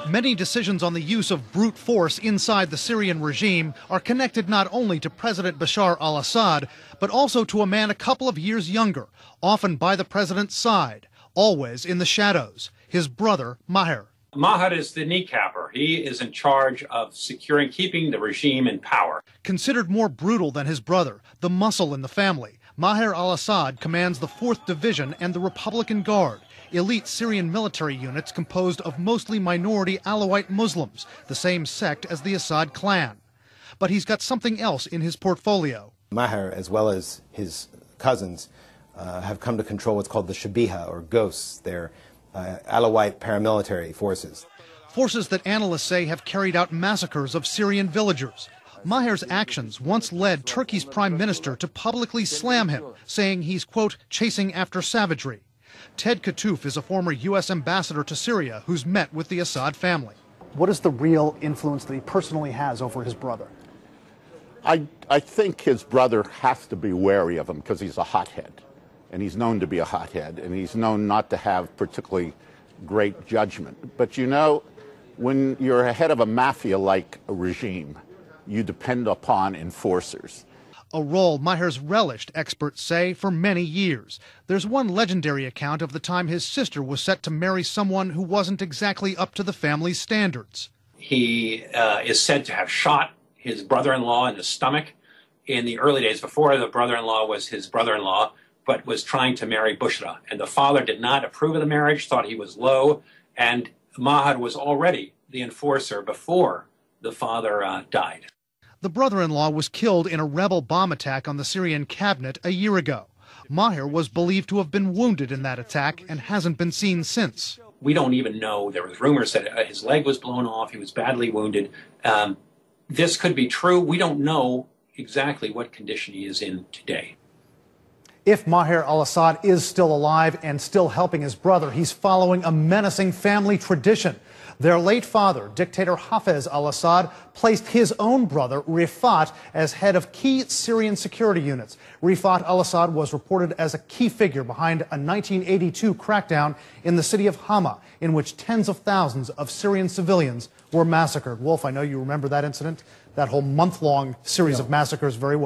Many decisions on the use of brute force inside the Syrian regime are connected not only to President Bashar al-Assad, but also to a man a couple of years younger, often by the president's side, always in the shadows, his brother Maher. Maher is the kneecapper. He is in charge of keeping the regime in power. Considered more brutal than his brother, the muscle in the family, Maher al-Assad commands the 4th Division and the Republican Guard, elite Syrian military units composed of mostly minority Alawite Muslims, the same sect as the Assad clan. But he's got something else in his portfolio. Maher, as well as his cousins, have come to control what's called the Shabiha, or ghosts. They're Alawite paramilitary forces. Forces that analysts say have carried out massacres of Syrian villagers. Maher's actions once led Turkey's prime minister to publicly slam him, saying he's, quote, chasing after savagery. Ted Kattouf is a former U.S. ambassador to Syria who's met with the Assad family. What is the real influence that he personally has over his brother? I think his brother has to be wary of him because he's a hothead. And he's known to be a hothead, and he's known not to have particularly great judgment. But you know, when you're ahead of a mafia-like regime, you depend upon enforcers. A role Maher's relished, experts say, for many years. There's one legendary account of the time his sister was set to marry someone who wasn't exactly up to the family's standards. He is said to have shot his brother-in-law in the stomach in the early days, before the brother-in-law was his brother-in-law, but was trying to marry Bushra. And the father did not approve of the marriage, thought he was low, and Maher was already the enforcer before the father died. The brother-in-law was killed in a rebel bomb attack on the Syrian cabinet a year ago. Maher was believed to have been wounded in that attack and hasn't been seen since. We don't even know. There was rumors that his leg was blown off, he was badly wounded. This could be true. We don't know exactly what condition he is in today. If Maher al-Assad is still alive and still helping his brother, he's following a menacing family tradition. Their late father, dictator Hafez al-Assad, placed his own brother, Rifat, as head of key Syrian security units. Rifat al-Assad was reported as a key figure behind a 1982 crackdown in the city of Hama, in which tens of thousands of Syrian civilians were massacred. Wolf, I know you remember that incident, that whole month-long series of massacres very well.